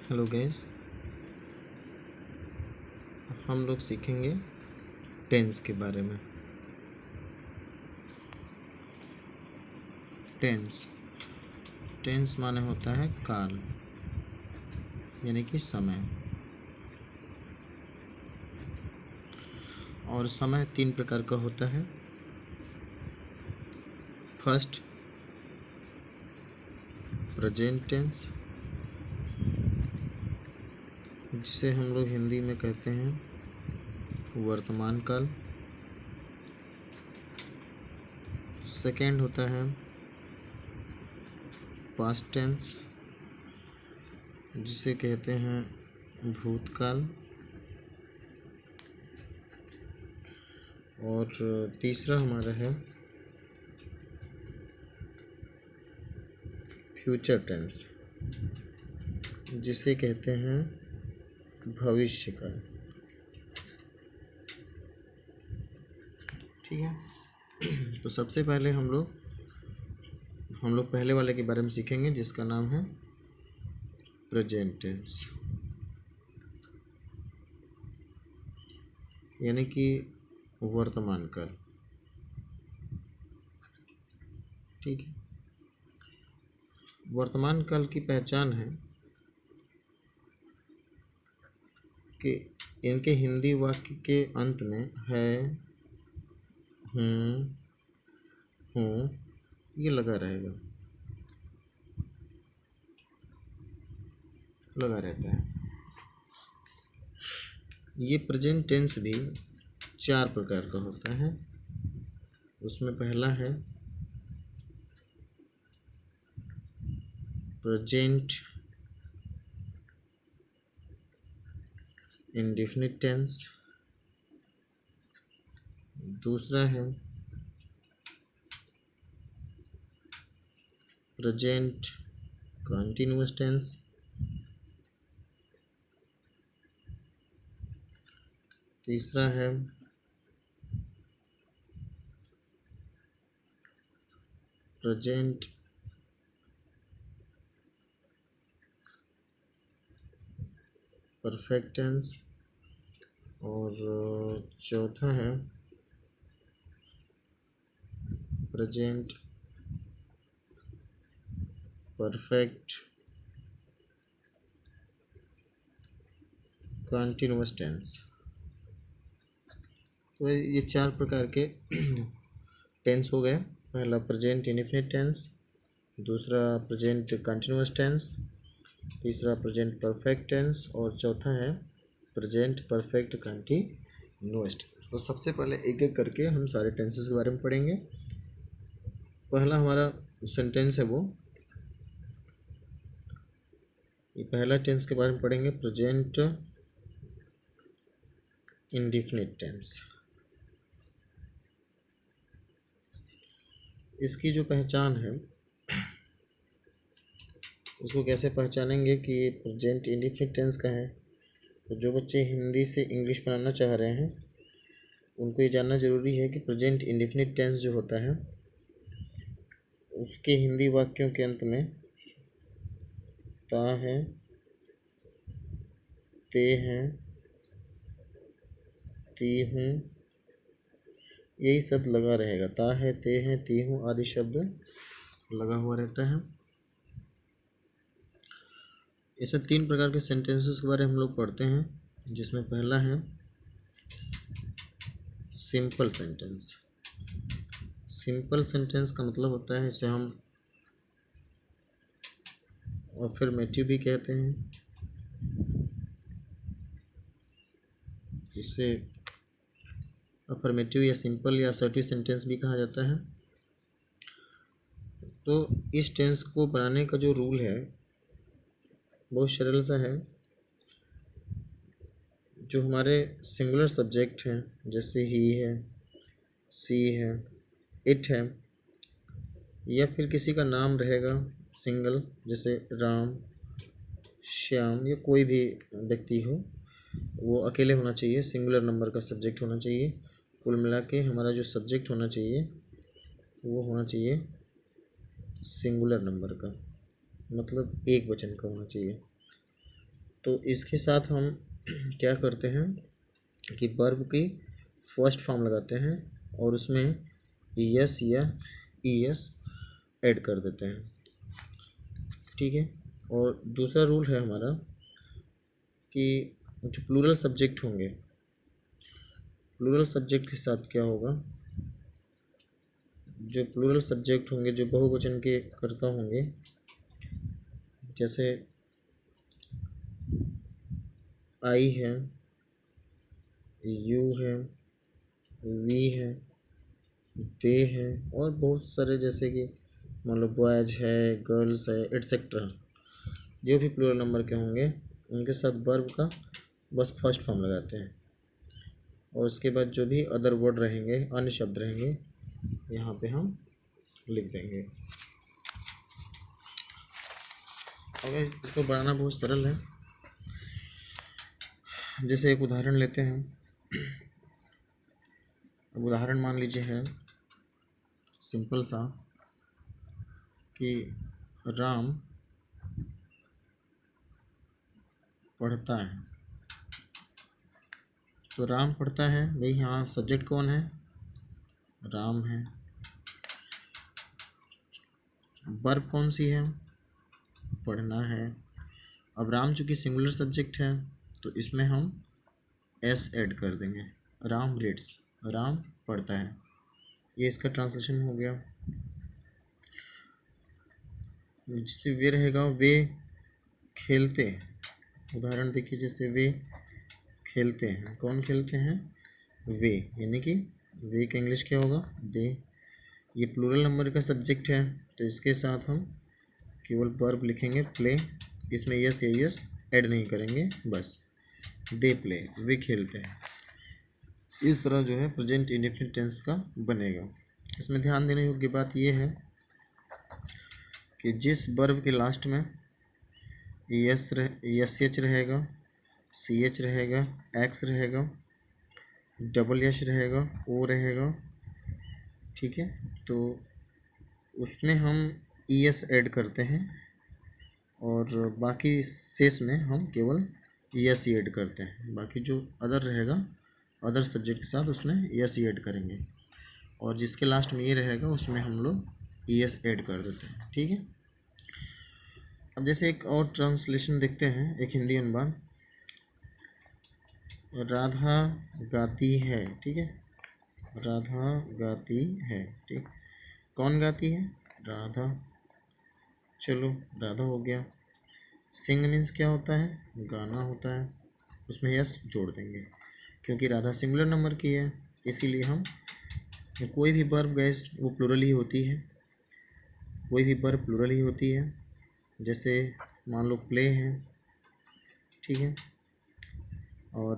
Hello guys, हम लोग सीखेंगे टेंस के बारे में। टेंस टेंस माने होता है काल, यानी कि समय। और समय 3 प्रकार का होता है। फर्स्ट, प्रेजेंट टेंस, जिसे हम लोग हिंदी में कहते हैं वर्तमान काल। सेकेंड होता है पास्ट टेंस, जिसे कहते हैं भूतकाल। और तीसरा हमारा है फ्यूचर टेंस, जिसे कहते हैं भविष्य काल। ठीक है। तो सबसे पहले हम लोग पहले वाले के बारे में सीखेंगे, जिसका नाम है प्रेजेंट टेंस, यानी कि वर्तमान काल। ठीक है। वर्तमान काल की पहचान है कि इनके हिंदी वाक्य के अंत में है, हूँ ये लगा रहता है। ये प्रेजेंट टेंस भी 4 प्रकार का होता है। उसमें पहला है प्रेजेंट इंडेफिनिट टेंस। दूसरा है प्रेजेंट कंटिन्यूअस टेंस। तीसरा है प्रेजेंट परफेक्ट टेंस। और चौथा है प्रेजेंट परफेक्ट कंटिन्यूअस टेंस। तो ये 4 प्रकार के टेंस हो गए। पहला प्रेजेंट इंडेफिनिट टेंस, दूसरा प्रेजेंट कंटिन्यूअस टेंस, तीसरा प्रेजेंट परफेक्ट टेंस और चौथा है प्रेजेंट परफेक्ट कंटिन्यूअस टेंस। तो सबसे पहले एक एक करके हम सारे टेंसेस के बारे में पढ़ेंगे। पहला हमारा सेंटेंस है ये पहला टेंस के बारे में पढ़ेंगे, प्रेजेंट इंडेफिनिट टेंस। इसकी जो पहचान है, उसको कैसे पहचानेंगे कि ये प्रेजेंट इंडेफिनिट टेंस का है। तो जो बच्चे हिंदी से इंग्लिश बनाना चाह रहे हैं, उनको ये जानना ज़रूरी है कि प्रेजेंट इंडेफिनिट टेंस जो होता है, उसके हिंदी वाक्यों के अंत में ता है, ते हैं, ती हूँ, यही शब्द लगा रहेगा। ता है, ते हैं, ती हूँ आदि शब्द लगा हुआ रहता है। इसमें 3 प्रकार के सेंटेंसेस के बारे में हम लोग पढ़ते हैं, जिसमें पहला है सिंपल सेंटेंस। सिंपल सेंटेंस का मतलब होता है, इसे हम अफर्मेटिव भी कहते हैं, इसे अफर्मेटिव या सिंपल या असर्टिव सेंटेंस भी कहा जाता है। तो इस टेंस को बनाने का जो रूल है बहुत सरल सा है। जो हमारे सिंगुलर सब्जेक्ट हैं, जैसे ही है, सी है, इट है, या फिर किसी का नाम रहेगा सिंगल, जैसे राम, श्याम, या कोई भी व्यक्ति हो, वो अकेले होना चाहिए, सिंगुलर नंबर का सब्जेक्ट होना चाहिए। कुल मिला के हमारा जो सब्जेक्ट होना चाहिए वो होना चाहिए सिंगुलर नंबर का, मतलब एक वचन का होना चाहिए। तो इसके साथ हम क्या करते हैं कि वर्ब की फर्स्ट फॉर्म लगाते हैं और उसमें एस या ईएस ऐड कर देते हैं, ठीक है। और दूसरा रूल है हमारा कि जो प्लूरल सब्जेक्ट होंगे, प्लूरल सब्जेक्ट के साथ क्या होगा, जो प्लूरल सब्जेक्ट होंगे जो बहुवचन के कर्ता होंगे, जैसे आई है, यू है, वी है, दे है, और बहुत सारे जैसे कि मान लो बॉयज है, गर्ल्स है, एट्सेट्रा, जो भी प्लूरल नंबर के होंगे उनके साथ वर्ब का बस फर्स्ट फॉर्म लगाते हैं और उसके बाद जो भी अदर वर्ड रहेंगे, अन्य शब्द रहेंगे, यहाँ पे हम लिख देंगे। अगर इसको बढ़ाना बहुत सरल है, जैसे एक उदाहरण लेते हैं। अब उदाहरण मान लीजिए है सिंपल सा कि राम पढ़ता है। तो राम पढ़ता है, भाई यहाँ सब्जेक्ट कौन है, राम है। वर्ब कौन सी है, पढ़ना है। अब राम चूँकि सिंगुलर सब्जेक्ट है तो इसमें हम एस ऐड कर देंगे, राम रीड्स, राम पढ़ता है। ये इसका ट्रांसलेशन हो गया। जिससे वे रहेगा, वे खेलते हैं। उदाहरण देखिए, जैसे वे खेलते हैं, कौन खेलते हैं, वे, यानी कि वे का इंग्लिश क्या होगा, दे। ये प्लूरल नंबर का सब्जेक्ट है तो इसके साथ हम केवल वर्ब लिखेंगे, प्ले। इसमें यस या यस ऐड नहीं करेंगे, बस दे प्ले, वे खेलते हैं। इस तरह जो है प्रेजेंट इंडेफिनिट टेंस का बनेगा। इसमें ध्यान देने योग्य बात यह है कि जिस वर्ब के लास्ट में यस एच रहेगा, सी एच रहेगा, एक्स रहेगा, डबल एच रहेगा, ओ रहेगा, ठीक है, तो उसमें हम ई एस ऐड करते हैं और बाकी शेष में हम केवल एस ऐड करते हैं। बाकी जो अदर रहेगा, अदर सब्जेक्ट के साथ उसमें एस ऐड करेंगे और जिसके लास्ट में ये रहेगा उसमें हम लोग ई एस ऐड कर देते हैं, ठीक है। अब जैसे एक और ट्रांसलेशन देखते हैं, एक हिंदी अनुवाद। राधा गाती है, ठीक है, राधा गाती है, ठीक। कौन गाती है, राधा। चलो राधा हो गया। सिंग मीन्स क्या होता है, गाना होता है, उसमें यस जोड़ देंगे क्योंकि राधा सिंगुलर नंबर की है, इसीलिए हम कोई भी वर्ब गैस वो प्लूरल ही होती है, कोई भी वर्ब प्लूरल ही होती है। जैसे मान लो प्ले है, ठीक है, और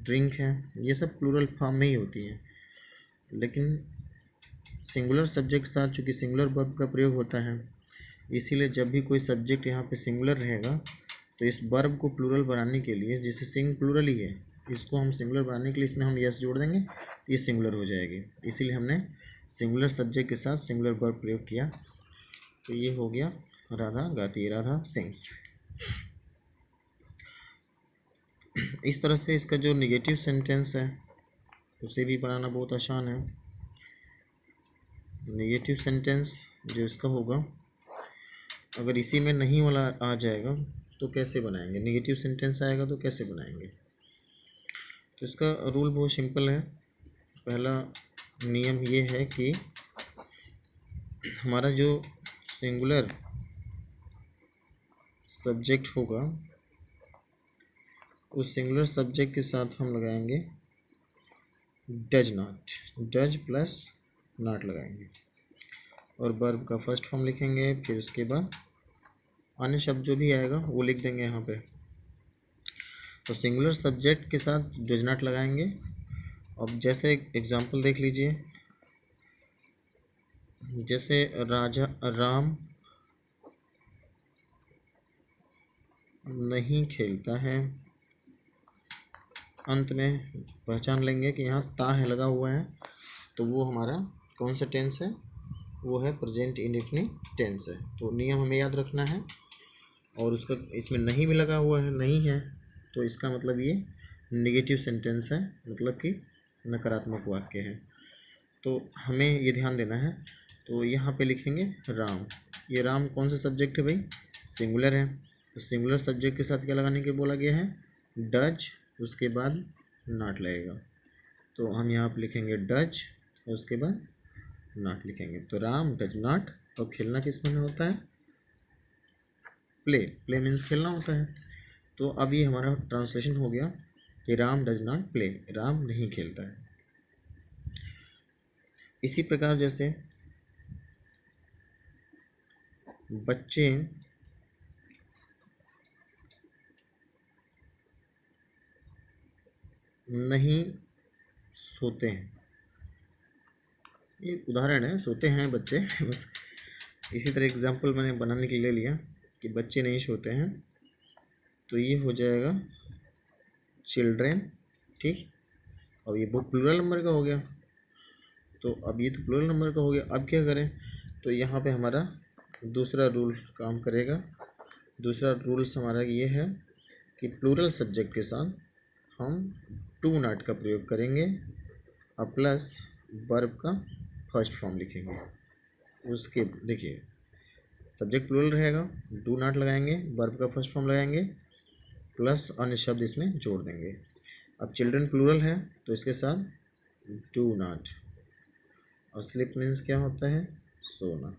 ड्रिंक है, ये सब प्लूरल फॉर्म में ही होती है। लेकिन सिंगुलर सब्जेक्ट के साथ चूँकि सिंगुलर वर्ब का प्रयोग होता है, इसीलिए जब भी कोई सब्जेक्ट यहाँ पे सिंगुलर रहेगा तो इस वर्ब को प्लूरल बनाने के लिए, जैसे सिंग प्लूरल ही है, इसको हम सिंगुलर बनाने के लिए इसमें हम यस जोड़ देंगे, ये सिंगुलर हो जाएगी। इसीलिए हमने सिंगुलर सब्जेक्ट के साथ सिंगुलर वर्ब प्रयोग किया। तो ये हो गया राधा गाती है, राधा सिंग्स। इस तरह से इसका जो निगेटिव सेंटेंस है उसे भी बनाना बहुत आसान है। निगेटिव सेंटेंस जो इसका होगा, अगर इसी में नहीं वाला आ जाएगा तो कैसे बनाएंगे, निगेटिव सेंटेंस आएगा तो कैसे बनाएंगे। तो इसका रूल बहुत सिंपल है। पहला नियम ये है कि हमारा जो सिंगुलर सब्जेक्ट होगा उस सिंगुलर सब्जेक्ट के साथ हम लगाएंगे does not, does plus not लगाएंगे और वर्ब का फर्स्ट फॉर्म लिखेंगे, फिर उसके बाद अन्य शब्द जो भी आएगा वो लिख देंगे यहाँ पे। तो सिंगुलर सब्जेक्ट के साथ डज नॉट लगाएंगे। अब जैसे एग्जांपल देख लीजिए, जैसे राम नहीं खेलता है, अंत में पहचान लेंगे कि यहाँ ता है लगा हुआ है, तो वो हमारा कौन सा टेंस है, वो है प्रेजेंट इंडेफिनिट टेंस है। तो नियम हमें याद रखना है और उसका इसमें नहीं भी लगा हुआ है, नहीं है, तो इसका मतलब ये नेगेटिव सेंटेंस है, मतलब कि नकारात्मक वाक्य है। तो हमें ये ध्यान देना है। तो यहाँ पे लिखेंगे राम। ये राम कौन सा सब्जेक्ट है भाई? सिंगुलर है। तो सिंगुलर सब्जेक्ट के साथ क्या लगाने के बोला गया है? डज, उसके बाद नॉट लगेगा। तो हम यहाँ पे लिखेंगे डज, उसके बाद नॉट लिखेंगे। तो राम डज नॉट। और खेलना किस में होता है? प्ले। प्ले मीन्स खेलना होता है। तो अब ये हमारा ट्रांसलेशन हो गया कि Ram does not play, Ram नहीं खेलता है। इसी प्रकार जैसे बच्चे नहीं सोते हैं, ये उदाहरण है, सोते हैं बच्चे बस इसी तरह एग्जाम्पल मैंने बनाने के लिए लिया कि बच्चे नहीं सोते हैं। तो ये हो जाएगा चिल्ड्रेन, ठीक। अब ये बुक प्लूरल नंबर का हो गया। तो अब ये तो प्लूरल नंबर का हो गया। अब क्या करें? तो यहाँ पे हमारा दूसरा रूल काम करेगा। दूसरा रूल्स हमारा ये है कि प्लूरल सब्जेक्ट के साथ हम टू नॉट का प्रयोग करेंगे और प्लस वर्ब का फर्स्ट फॉर्म लिखेंगे। उसके देखिए सब्जेक्ट प्लूरल रहेगा, डू नॉट लगाएंगे, वर्ब का फर्स्ट फॉर्म लगाएंगे, प्लस अन्य शब्द इसमें जोड़ देंगे। अब चिल्ड्रन प्लूरल है तो इसके साथ डू नॉट, और स्लीप मीन्स क्या होता है? सोना।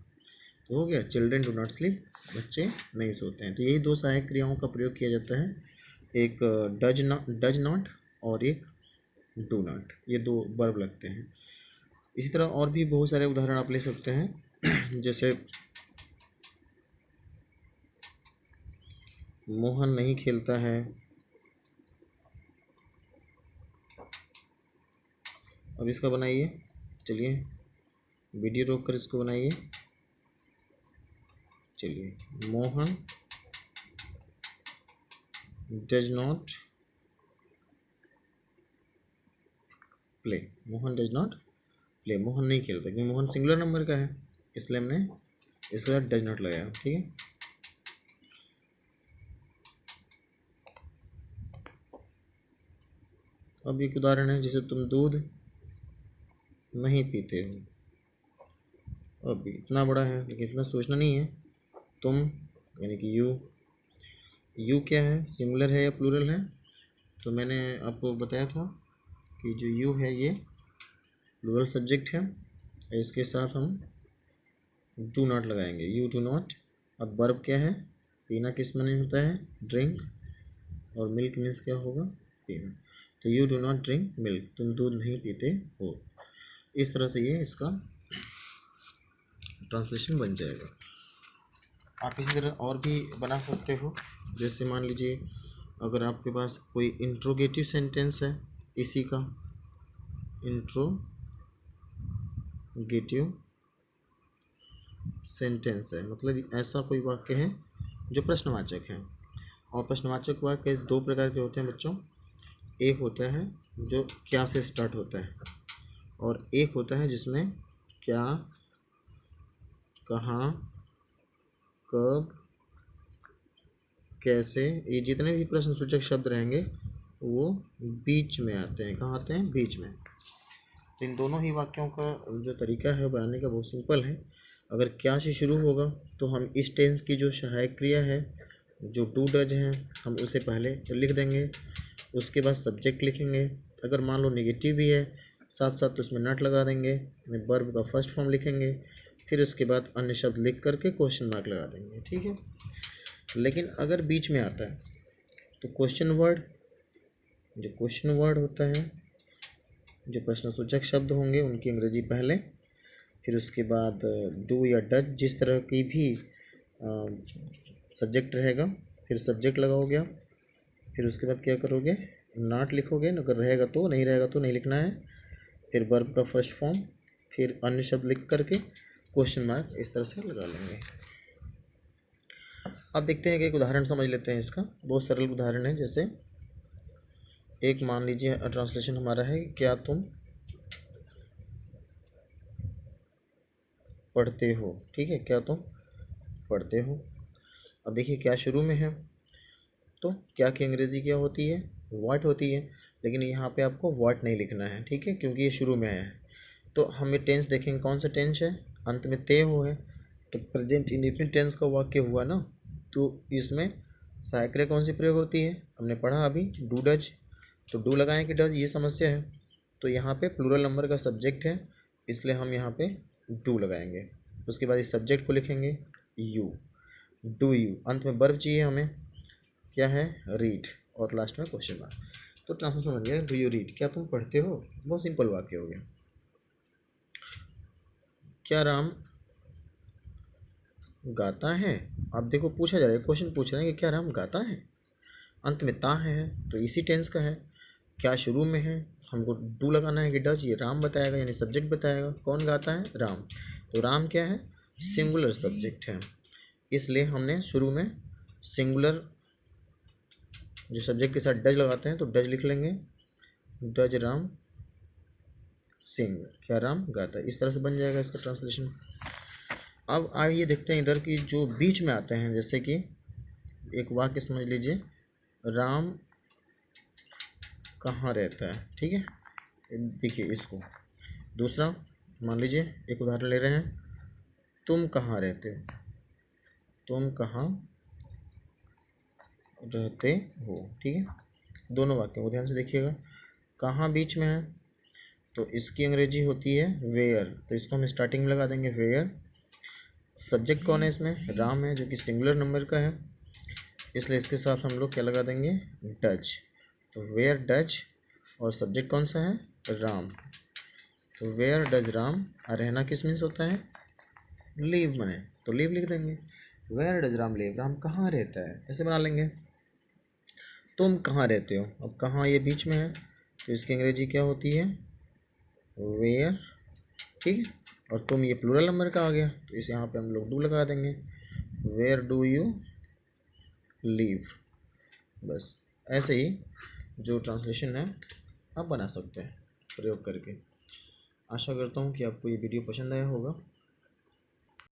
तो हो गया चिल्ड्रन डू नॉट स्लीप, बच्चे नहीं सोते हैं। तो यही दो सहायक क्रियाओं का प्रयोग किया जाता है, एक डज नॉट और एक डू नॉट, ये दो वर्ब लगते हैं। इसी तरह और भी बहुत सारे उदाहरण आप ले सकते हैं जैसे मोहन नहीं खेलता है। अब इसका बनाइए, चलिए वीडियो रोक कर इसको बनाइए। चलिए Mohan does not play, Mohan does not play, Mohan नहीं खेलता, क्योंकि मोहन सिंगुलर नंबर का है इसलिए हमने इसके बाद डज नॉट लगाया, ठीक है। अब एक उदाहरण है, जैसे तुम दूध नहीं पीते हो। अब इतना बड़ा है लेकिन इतना सोचना नहीं है। तुम यानी कि यू क्या है? सिंगुलर है या प्लूरल है? तो मैंने आपको बताया था कि जो यू है ये प्लूरल सब्जेक्ट है, इसके साथ हम डू नॉट लगाएंगे, यू डू नॉट। अब वर्ब क्या है? पीना किस में नहीं होता है? ड्रिंक, और मिल्क मीन्स क्या होगा? पीना। तो you do not drink milk, तुम दूध नहीं पीते हो। इस तरह से ये इसका ट्रांसलेशन बन जाएगा। आप इसी तरह और भी बना सकते हो। जैसे मान लीजिए अगर आपके पास कोई इंट्रोगेटिव सेंटेंस है, इसी का इंट्रोगेटिव सेंटेंस है, मतलब ऐसा कोई वाक्य है जो प्रश्नवाचक है। और प्रश्नवाचक वाक्य दो प्रकार के होते हैं बच्चों। एक होता है जो क्या से स्टार्ट होता है, और एक होता है जिसमें क्या, कहाँ, कब, कैसे, ये जितने भी प्रश्नसूचक शब्द रहेंगे वो बीच में आते हैं। कहाँ आते हैं? बीच में। तो इन दोनों ही वाक्यों का जो तरीका है बनाने का बहुत सिंपल है। अगर क्या से शुरू होगा तो हम इस टेंस की जो सहायक क्रिया है, जो डू डज है, हम उसे पहले लिख देंगे, उसके बाद सब्जेक्ट लिखेंगे। अगर मान लो नेगेटिव भी है साथ साथ तो उसमें नॉट लगा देंगे, वर्ब का फर्स्ट फॉर्म लिखेंगे, फिर उसके बाद अन्य शब्द लिख करके क्वेश्चन मार्क लगा देंगे, ठीक है। लेकिन अगर बीच में आता है तो क्वेश्चन वर्ड, जो क्वेश्चन वर्ड होता है, जो प्रश्नसूचक शब्द होंगे उनकी अंग्रेजी पहले, फिर उसके बाद डू या डज जिस तरह की भी सब्जेक्ट रहेगा, फिर सब्जेक्ट लगाओगे आप, फिर उसके बाद क्या करोगे? नॉट लिखोगे, अगर रहेगा तो, नहीं रहेगा तो नहीं लिखना है। फिर वर्ब का फर्स्ट फॉर्म, फिर अन्य शब्द लिख करके क्वेश्चन मार्क इस तरह से लगा लेंगे। अब देखते हैं कि एक उदाहरण समझ लेते हैं इसका। बहुत सरल उदाहरण है। जैसे एक मान लीजिए ट्रांसलेशन हमारा है, क्या तुम पढ़ते हो? ठीक है, क्या तुम पढ़ते हो। अब देखिए क्या शुरू में है, तो क्या की अंग्रेज़ी क्या होती है, व्हाट होती है, लेकिन यहाँ पे आपको व्हाट नहीं लिखना है, ठीक है, क्योंकि ये शुरू में है। तो हमें टेंस देखेंगे, कौन सा टेंस है, अंत में ते हो है, तो प्रेजेंट इंडेफिनिट टेंस का वाक्य हुआ ना, तो इसमें सहायक क्रिया कौन सी प्रयोग होती है, हमने पढ़ा अभी, डू डज। तो डू लगाएं कि डज, ये समस्या है। तो यहाँ पे प्लूरल नंबर का सब्जेक्ट है, इसलिए हम यहाँ पे डू लगाएंगे। उसके बाद इस सब्जेक्ट को लिखेंगे यू, डू यू। अंत में वर्ब चाहिए हमें, क्या है, रीड, और लास्ट में क्वेश्चन मार्क। तो ट्रांसलेशन बन गया, डू यू रीड, क्या तुम पढ़ते हो। बहुत सिंपल वाक्य हो गया। क्या राम गाता है। आप देखो पूछा जा रहा है, क्वेश्चन पूछ रहे हैं कि क्या राम गाता है, अंत में ता है तो इसी टेंस का है। क्या शुरू में है, हमको डू लगाना है कि डज, ये राम बताएगा यानी सब्जेक्ट बताएगा, कौन गाता है, राम। तो राम क्या है, सिंगुलर सब्जेक्ट है, इसलिए हमने शुरू में सिंगुलर जो सब्जेक्ट के साथ डज लगाते हैं तो डज लिख लेंगे, डज राम सिंग, क्या राम गाता है। इस तरह से बन जाएगा इसका ट्रांसलेशन। अब आइए देखते हैं इधर की जो बीच में आते हैं, जैसे कि एक वाक्य समझ लीजिए, राम कहाँ रहता है, ठीक है। देखिए इसको, दूसरा मान लीजिए एक उदाहरण ले रहे हैं, तुम कहाँ रहते हो, तुम कहाँ रहते हो, ठीक है। दोनों वाक्यों को ध्यान से देखिएगा। कहाँ बीच में है, तो इसकी अंग्रेजी होती है वेयर, तो इसको हम स्टार्टिंग में लगा देंगे वेयर। सब्जेक्ट कौन है इसमें, राम है, जो कि सिंगुलर नंबर का है, इसलिए इसके साथ हम लोग क्या लगा देंगे, डज। तो वेयर डज, और सब्जेक्ट कौन सा है, राम। तो वेयर डज राम, रहना किस मीन्स होता है, लीव में, तो लीव लिख देंगे। Where does Ram live, Ram कहाँ रहता है, ऐसे बना लेंगे। तुम कहाँ रहते हो, अब कहाँ ये बीच में है, तो इसकी अंग्रेजी क्या होती है, वेयर, ठीक है। और तुम ये प्लूरल नंबर का आ गया, तो इस यहाँ पे हम लोग डू लगा देंगे, वेयर डू यू लीव। बस ऐसे ही जो ट्रांसलेशन है आप बना सकते हैं प्रयोग करके। आशा करता हूँ कि आपको ये वीडियो पसंद आया होगा।